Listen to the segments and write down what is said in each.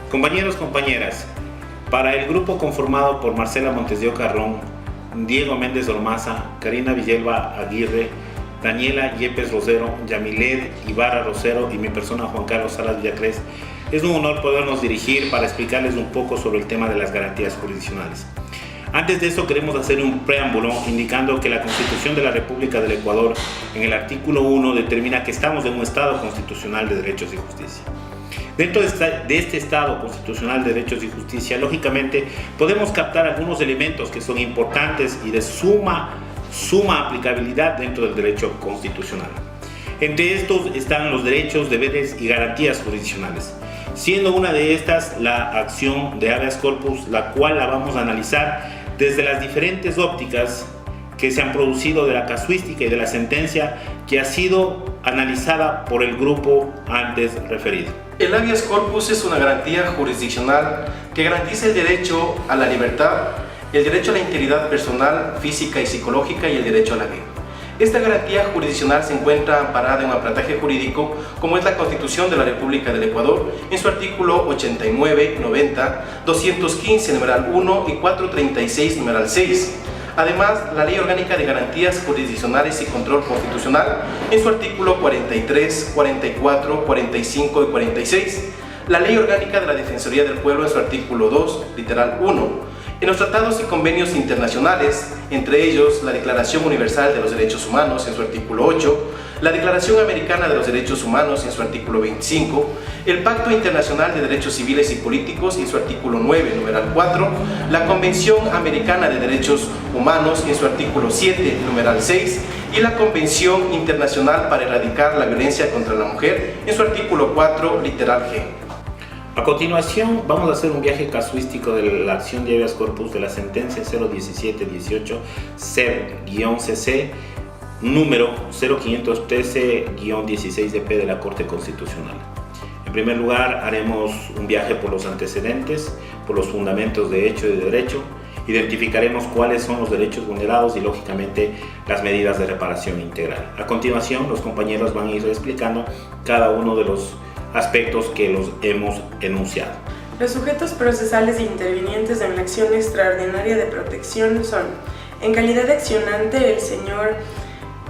Compañeros, compañeras, para el grupo conformado por Marcela Montes de Oca Ron, Diego Méndez Ormaza, Karina Villalba Aguirre, Daniela Yepes Rosero, Yamiled Ibarra Rosero y mi persona Juan Carlos Salas Villacrés, es un honor podernos dirigir para explicarles un poco sobre el tema de las garantías jurisdiccionales. Antes de eso queremos hacer un preámbulo indicando que la Constitución de la República del Ecuador en el artículo 1 determina que estamos en un Estado constitucional de derechos y justicia. Dentro de este Estado constitucional de derechos y justicia, lógicamente podemos captar algunos elementos que son importantes y de suma aplicabilidad dentro del derecho constitucional. Entre estos están los derechos, deberes y garantías jurisdiccionales, siendo una de estas la acción de habeas corpus, la cual la vamos a analizar desde las diferentes ópticas que se han producido de la casuística y de la sentencia que ha sido analizada por el grupo antes referido. El habeas corpus es una garantía jurisdiccional que garantiza el derecho a la libertad, el derecho a la integridad personal, física y psicológica y el derecho a la vida. Esta garantía jurisdiccional se encuentra amparada en un apartaje jurídico como es la Constitución de la República del Ecuador en su artículo 89, 90, 215, numeral 1 y 436, numeral 6. Además, la Ley Orgánica de Garantías Jurisdiccionales y Control Constitucional en su artículo 43, 44, 45 y 46. La Ley Orgánica de la Defensoría del Pueblo en su artículo 2, literal 1. En los tratados y convenios internacionales, entre ellos la Declaración Universal de los Derechos Humanos en su artículo 8, la Declaración Americana de los Derechos Humanos en su artículo 25, el Pacto Internacional de Derechos Civiles y Políticos en su artículo 9, numeral 4, la Convención Americana de Derechos Humanos en su artículo 7, numeral 6, y la Convención Internacional para Erradicar la Violencia contra la Mujer en su artículo 4, literal G. A continuación, vamos a hacer un viaje casuístico de la acción de habeas corpus de la sentencia 01718 CEP-CC número 0513-16 de la Corte Constitucional. En primer lugar, haremos un viaje por los antecedentes, por los fundamentos de hecho y de derecho, identificaremos cuáles son los derechos vulnerados y, lógicamente, las medidas de reparación integral. A continuación, los compañeros van a ir explicando cada uno de los aspectos que los hemos enunciado. Los sujetos procesales e intervinientes en la acción extraordinaria de protección son, en calidad de accionante, el señor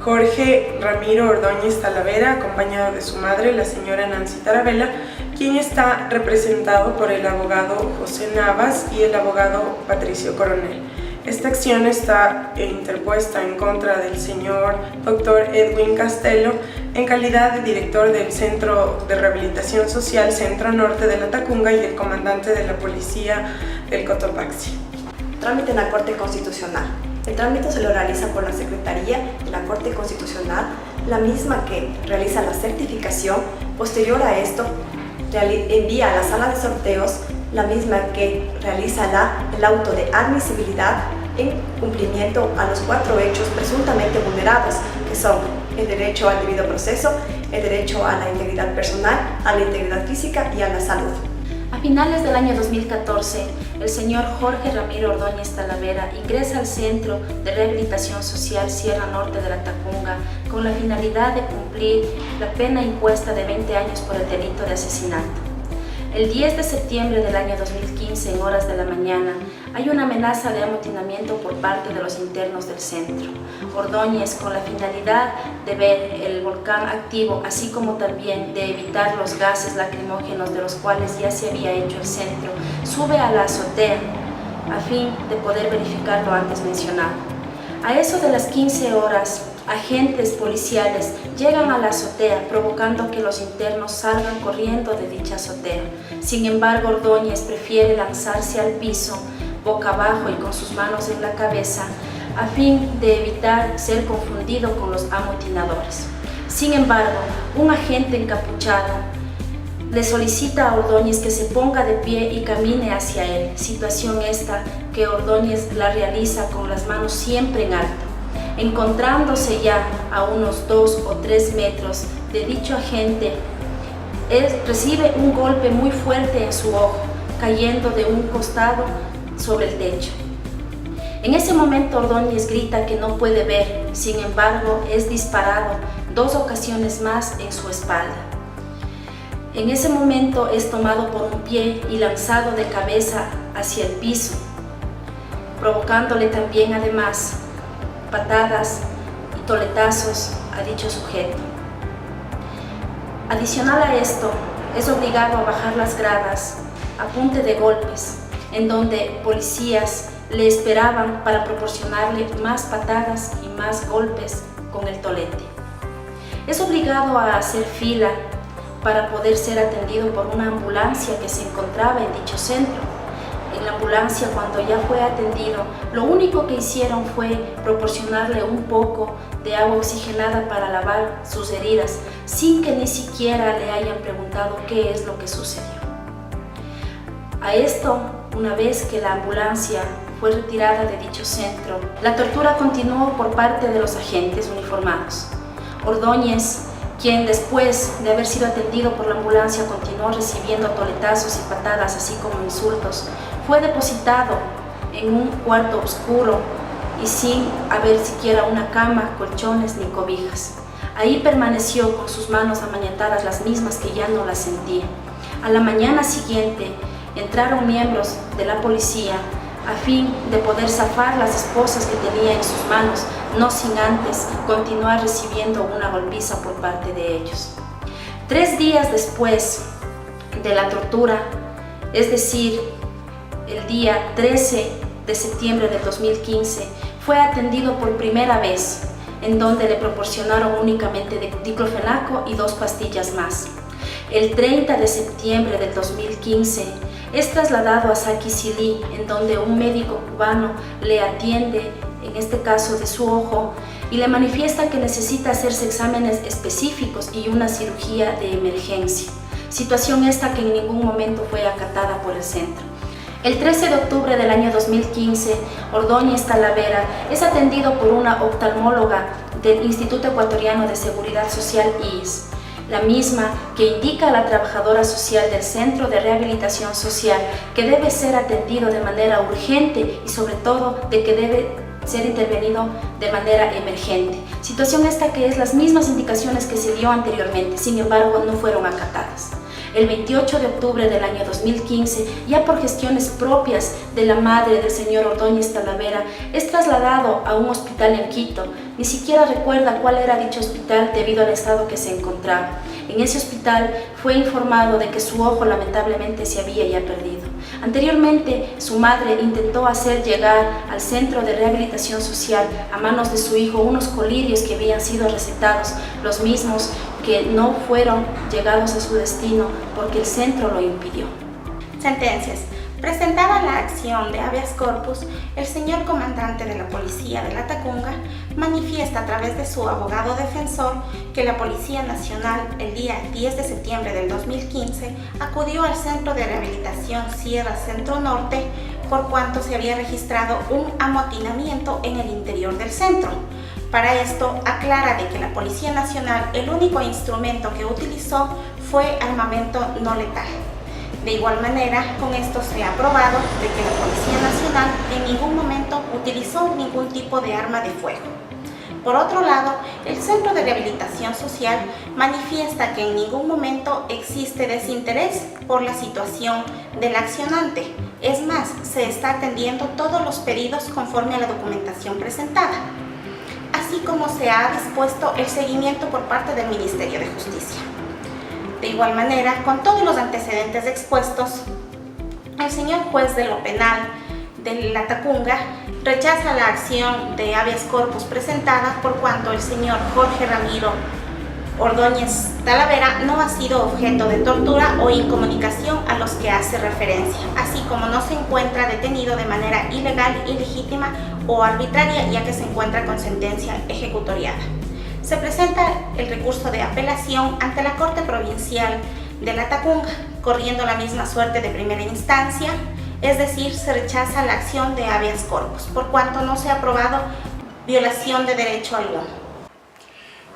Jorge Ramiro Ordóñez Talavera, acompañado de su madre, la señora Nancy Taravella, quien está representado por el abogado José Navas y el abogado Patricio Coronel. Esta acción está interpuesta en contra del señor Dr. Edwin Castelo en calidad de director del Centro de Rehabilitación Social Centro Norte de la Tacunga y el comandante de la Policía del Cotopaxi. Trámite en la Corte Constitucional. El trámite se lo realiza por la Secretaría de la Corte Constitucional, la misma que realiza la certificación. Posterior a esto, envía a la sala de sorteos, la misma que realiza el auto de admisibilidad en cumplimiento a los 4 hechos presuntamente vulnerados, que son el derecho al debido proceso, el derecho a la integridad personal, a la integridad física y a la salud. A finales del año 2014, el señor Jorge Ramiro Ordóñez Talavera ingresa al Centro de Rehabilitación Social Sierra Norte de la Tacunga con la finalidad de cumplir la pena impuesta de 20 años por el delito de asesinato. El 10 de septiembre del año 2015, en horas de la mañana, hay una amenaza de amotinamiento por parte de los internos del centro. Ordóñez, con la finalidad de ver el volcán activo, así como también de evitar los gases lacrimógenos de los cuales ya se había hecho el centro, sube a la azotea a fin de poder verificar lo antes mencionado. A eso de las 15 horas, agentes policiales llegan a la azotea provocando que los internos salgan corriendo de dicha azotea. Sin embargo, Ordóñez prefiere lanzarse al piso, boca abajo y con sus manos en la cabeza, a fin de evitar ser confundido con los amotinadores. Sin embargo, un agente encapuchado le solicita a Ordóñez que se ponga de pie y camine hacia él, situación esta que Ordóñez la realiza con las manos siempre en alto. Encontrándose ya a unos 2 o 3 metros de dicho agente, él recibe un golpe muy fuerte en su ojo, cayendo de un costado sobre el techo. En ese momento Ordóñez grita que no puede ver, sin embargo es disparado 2 ocasiones más en su espalda. En ese momento es tomado por un pie y lanzado de cabeza hacia el piso, provocándole también además patadas y toletazos a dicho sujeto. Adicional a esto, es obligado a bajar las gradas a punta de golpes, en donde policías le esperaban para proporcionarle más patadas y más golpes con el tolete. Es obligado a hacer fila para poder ser atendido por una ambulancia que se encontraba en dicho centro. En la ambulancia, cuando ya fue atendido, lo único que hicieron fue proporcionarle un poco de agua oxigenada para lavar sus heridas, sin que ni siquiera le hayan preguntado qué es lo que sucedió. A esto, una vez que la ambulancia fue retirada de dicho centro, la tortura continuó por parte de los agentes uniformados. Ordóñez, quien después de haber sido atendido por la ambulancia continuó recibiendo toletazos y patadas, así como insultos, fue depositado en un cuarto oscuro y sin haber siquiera una cama, colchones ni cobijas. Ahí permaneció con sus manos amañatadas, las mismas que ya no las sentía. A la mañana siguiente entraron miembros de la policía a fin de poder zafar las esposas que tenía en sus manos, no sin antes continuar recibiendo una golpiza por parte de ellos. 3 días después de la tortura, es decir, el día 13 de septiembre del 2015, fue atendido por primera vez, en donde le proporcionaron únicamente diclofenaco y 2 pastillas más. El 30 de septiembre del 2015 es trasladado a Saquicilí, en donde un médico cubano le atiende, en este caso de su ojo, y le manifiesta que necesita hacerse exámenes específicos y una cirugía de emergencia, situación esta que en ningún momento fue acatada por el centro. El 13 de octubre del año 2015, Ordóñez Talavera es atendido por una oftalmóloga del Instituto Ecuatoriano de Seguridad Social, IES, la misma que indica a la trabajadora social del Centro de Rehabilitación Social que debe ser atendido de manera urgente y sobre todo de que debe ser intervenido de manera emergente. Situación esta que es las mismas indicaciones que se dio anteriormente, sin embargo no fueron acatadas. El 28 de octubre del año 2015, ya por gestiones propias de la madre del señor Ordóñez Talavera, es trasladado a un hospital en Quito. Ni siquiera recuerda cuál era dicho hospital debido al estado que se encontraba. En ese hospital fue informado de que su ojo lamentablemente se había ya perdido. Anteriormente, su madre intentó hacer llegar al Centro de Rehabilitación Social a manos de su hijo unos colirios que habían sido recetados, los mismos que no fueron llegados a su destino porque el centro lo impidió. Sentencias. Presentada la acción de habeas corpus, el señor comandante de la Policía de la Tacunga manifiesta a través de su abogado defensor que la Policía Nacional el día 10 de septiembre del 2015 acudió al Centro de Rehabilitación Sierra Centro Norte por cuanto se había registrado un amotinamiento en el interior del centro. Para esto, aclara de que la Policía Nacional el único instrumento que utilizó fue armamento no letal. De igual manera, con esto se ha probado de que la Policía Nacional en ningún momento utilizó ningún tipo de arma de fuego. Por otro lado, el Centro de Rehabilitación Social manifiesta que en ningún momento existe desinterés por la situación del accionante. Es más, se está atendiendo todos los pedidos conforme a la documentación presentada, así como se ha dispuesto el seguimiento por parte del Ministerio de Justicia. De igual manera, con todos los antecedentes expuestos, el señor juez de lo penal de la Tacunga rechaza la acción de habeas corpus presentada por cuanto el señor Jorge Ramiro Ordóñez Talavera no ha sido objeto de tortura o incomunicación a los que hace referencia, así como no se encuentra detenido de manera ilegal, ilegítima o arbitraria, ya que se encuentra con sentencia ejecutoriada. Se presenta el recurso de apelación ante la Corte Provincial de la Tacunga, corriendo la misma suerte de primera instancia, es decir, se rechaza la acción de habeas corpus, por cuanto no se ha probado violación de derecho alguno.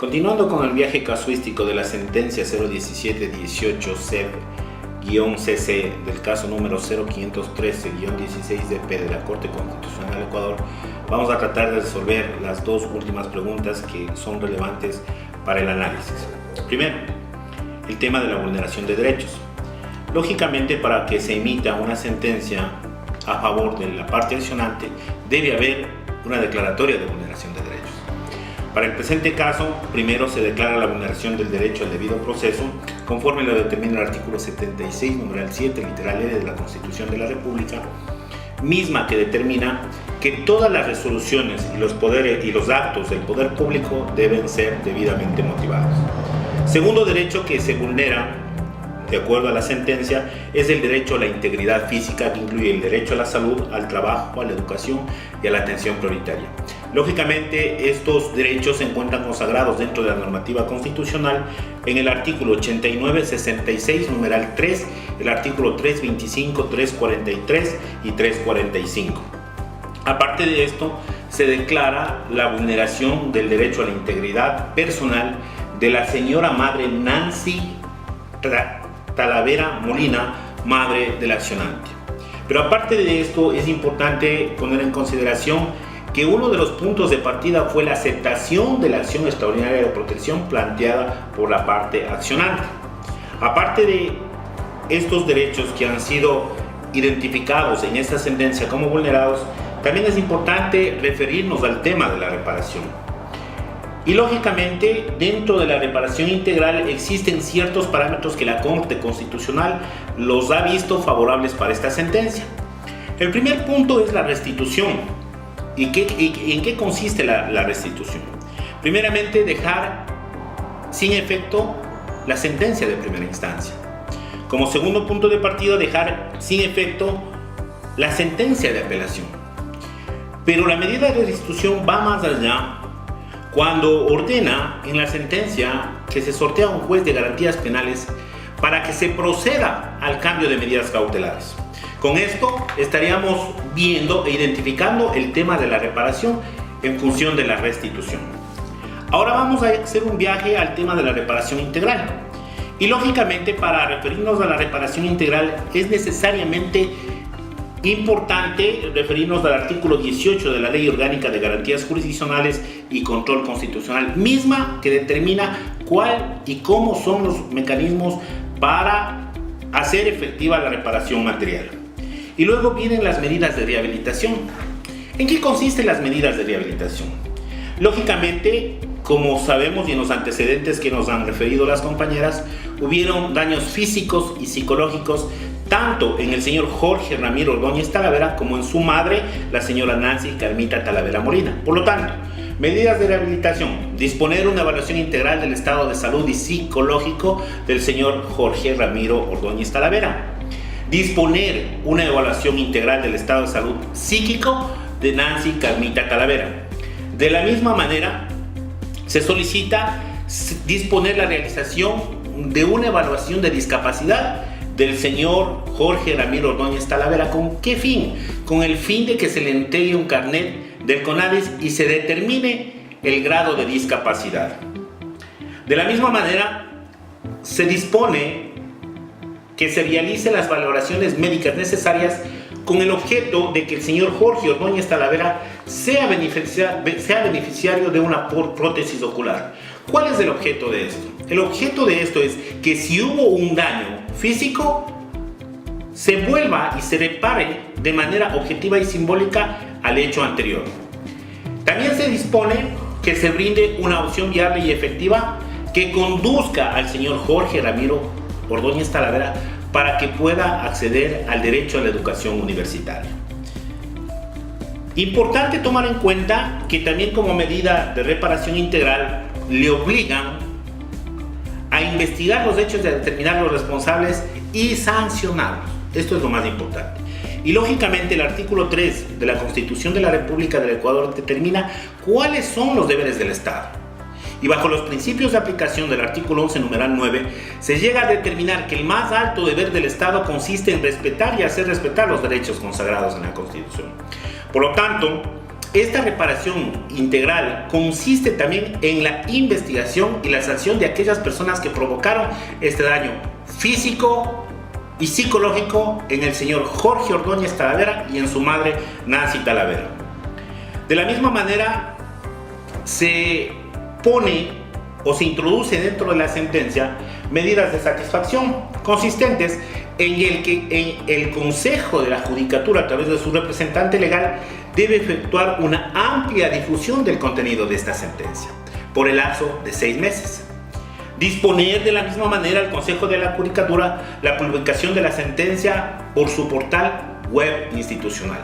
Continuando con el viaje casuístico de la sentencia 01718-CEP-CC del caso número 0513-16-DP de la Corte Constitucional de Ecuador, vamos a tratar de resolver las 2 últimas preguntas que son relevantes para el análisis. Primero, el tema de la vulneración de derechos. Lógicamente, para que se emita una sentencia a favor de la parte accionante, debe haber una declaratoria de vulneración de derechos. Para el presente caso, primero se declara la vulneración del derecho al debido proceso, conforme lo determina el artículo 76, numeral 7, literal E de la Constitución de la República, misma que determina que todas las resoluciones y los poderes y los actos del poder público deben ser debidamente motivados. Segundo derecho que se vulnera, de acuerdo a la sentencia, es el derecho a la integridad física, que incluye el derecho a la salud, al trabajo, a la educación y a la atención prioritaria. Lógicamente, estos derechos se encuentran consagrados dentro de la normativa constitucional en el artículo 89, 66, numeral 3, el artículo 325, 343 y 345. Aparte de esto, se declara la vulneración del derecho a la integridad personal de la señora madre Nancy Talavera Molina, madre del accionante. Pero aparte de esto, es importante poner en consideración que uno de los puntos de partida fue la aceptación de la acción extraordinaria de protección planteada por la parte accionante. Aparte de estos derechos que han sido identificados en esta sentencia como vulnerados, también es importante referirnos al tema de la reparación. Y lógicamente, dentro de la reparación integral existen ciertos parámetros que la Corte Constitucional los ha visto favorables para esta sentencia. El primer punto es la restitución. ¿Y en qué consiste la restitución? Primeramente, dejar sin efecto la sentencia de primera instancia. Como segundo punto de partida, dejar sin efecto la sentencia de apelación. Pero la medida de restitución va más allá cuando ordena en la sentencia que se sortea un juez de garantías penales para que se proceda al cambio de medidas cautelares. Con esto estaríamos viendo e identificando el tema de la reparación en función de la restitución. Ahora vamos a hacer un viaje al tema de la reparación integral. Y lógicamente, para referirnos a la reparación integral es necesariamente importante referirnos al artículo 18 de la Ley Orgánica de Garantías Jurisdiccionales y Control Constitucional, misma que determina cuál y cómo son los mecanismos para hacer efectiva la reparación material. Y luego vienen las medidas de rehabilitación. ¿En qué consisten las medidas de rehabilitación? Lógicamente, como sabemos y en los antecedentes que nos han referido las compañeras, hubieron daños físicos y psicológicos tanto en el señor Jorge Ramiro Ordóñez Talavera como en su madre, la señora Nancy Carmita Talavera Molina. Por lo tanto, medidas de rehabilitación: disponer una evaluación integral del estado de salud y psicológico del señor Jorge Ramiro Ordóñez Talavera. Disponer una evaluación integral del estado de salud psíquico de Nancy Carmita Talavera. De la misma manera, se solicita disponer la realización de una evaluación de discapacidad del señor Jorge Ramiro Ordóñez Talavera. ¿Con qué fin? Con el fin de que se le entregue un carnet del CONADIS y se determine el grado de discapacidad. De la misma manera, se dispone que se realicen las valoraciones médicas necesarias con el objeto de que el señor Jorge Ordóñez Talavera sea beneficiario de una prótesis ocular. ¿Cuál es el objeto de esto? El objeto de esto es que si hubo un daño físico, se vuelva y se repare de manera objetiva y simbólica al hecho anterior. También se dispone que se brinde una opción viable y efectiva que conduzca al señor Jorge Ramiro Ordóñez Talavera para que pueda acceder al derecho a la educación universitaria. Importante tomar en cuenta que también, como medida de reparación integral, le obligan a investigar los hechos, de determinar los responsables y sancionarlos. Esto es lo más importante. Y lógicamente el artículo 3 de la Constitución de la República del Ecuador determina cuáles son los deberes del Estado. Y bajo los principios de aplicación del artículo 11, numeral 9, se llega a determinar que el más alto deber del Estado consiste en respetar y hacer respetar los derechos consagrados en la Constitución. Por lo tanto, esta reparación integral consiste también en la investigación y la sanción de aquellas personas que provocaron este daño físico y psicológico en el señor Jorge Ordóñez Talavera y en su madre Nancy Talavera. De la misma manera, se pone o se introduce dentro de la sentencia medidas de satisfacción consistentes en el Consejo de la Judicatura, a través de su representante legal, debe efectuar una amplia difusión del contenido de esta sentencia por el lapso de 6 meses. Disponer de la misma manera el Consejo de la Judicatura la publicación de la sentencia por su portal web institucional.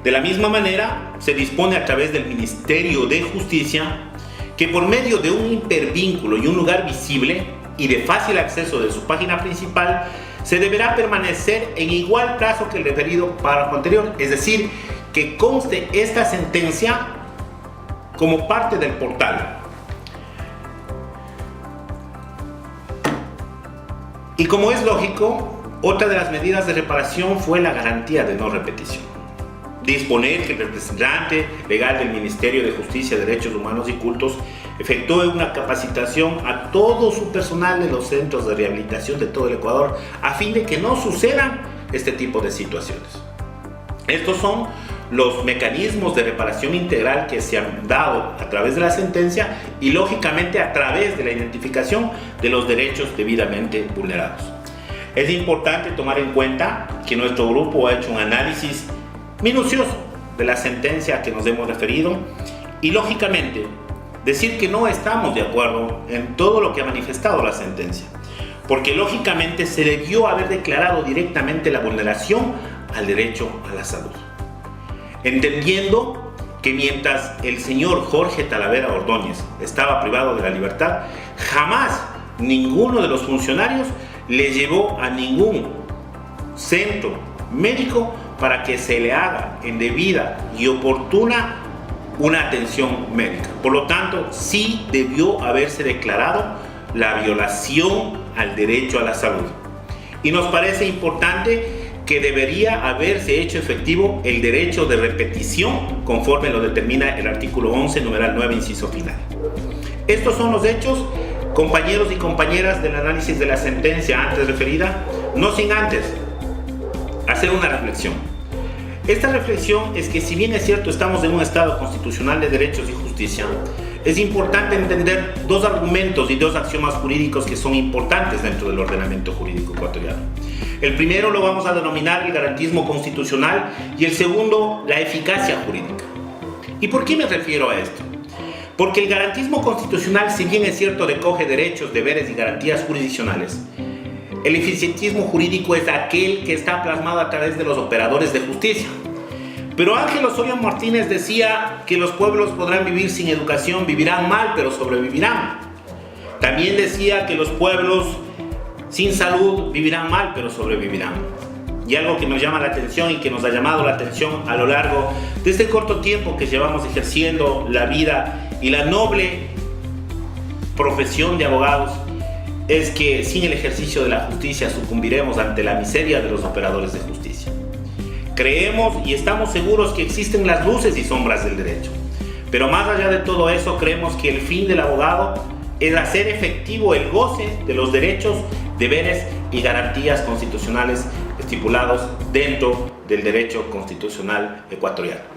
De la misma manera, se dispone a través del Ministerio de Justicia que por medio de un hipervínculo y un lugar visible y de fácil acceso de su página principal, se deberá permanecer en igual plazo que el referido párrafo anterior, es decir, que conste esta sentencia como parte del portal. Y como es lógico, otra de las medidas de reparación fue la garantía de no repetición. Disponer que el representante legal del Ministerio de Justicia, Derechos Humanos y Cultos efectúe una capacitación a todo su personal de los centros de rehabilitación de todo el Ecuador a fin de que no sucedan este tipo de situaciones. Estos son los mecanismos de reparación integral que se han dado a través de la sentencia y lógicamente a través de la identificación de los derechos debidamente vulnerados. Es importante tomar en cuenta que nuestro grupo ha hecho un análisis minucioso de la sentencia que nos hemos referido y lógicamente decir que no estamos de acuerdo en todo lo que ha manifestado la sentencia, porque lógicamente se debió haber declarado directamente la vulneración al derecho a la salud, entendiendo que mientras el señor Jorge Talavera Ordóñez estaba privado de la libertad, jamás ninguno de los funcionarios le llevó a ningún centro médico para que se le haga en debida y oportuna una atención médica. Por lo tanto, sí debió haberse declarado la violación al derecho a la salud. Y nos parece importante que debería haberse hecho efectivo el derecho de repetición conforme lo determina el artículo 11, numeral 9, inciso final. Estos son los hechos, compañeros y compañeras, del análisis de la sentencia antes referida, no sin antes hacer una reflexión. Esta reflexión es que si bien es cierto estamos en un Estado constitucional de derechos y justicia, es importante entender dos argumentos y dos axiomas jurídicos que son importantes dentro del ordenamiento jurídico ecuatoriano. El primero lo vamos a denominar el garantismo constitucional y el segundo la eficacia jurídica. ¿Y por qué me refiero a esto? Porque el garantismo constitucional, si bien es cierto, recoge derechos, deberes y garantías jurisdiccionales, el eficientismo jurídico es aquel que está plasmado a través de los operadores de justicia. Pero Ángel Osorio Martínez decía que los pueblos podrán vivir sin educación, vivirán mal, pero sobrevivirán. También decía que los pueblos sin salud vivirán mal, pero sobrevivirán. Y algo que nos llama la atención y que nos ha llamado la atención a lo largo de este corto tiempo que llevamos ejerciendo la vida y la noble profesión de abogados, es que sin el ejercicio de la justicia sucumbiremos ante la miseria de los operadores de justicia. Creemos y estamos seguros que existen las luces y sombras del derecho, pero más allá de todo eso, creemos que el fin del abogado es hacer efectivo el goce de los derechos, deberes y garantías constitucionales estipulados dentro del derecho constitucional ecuatoriano.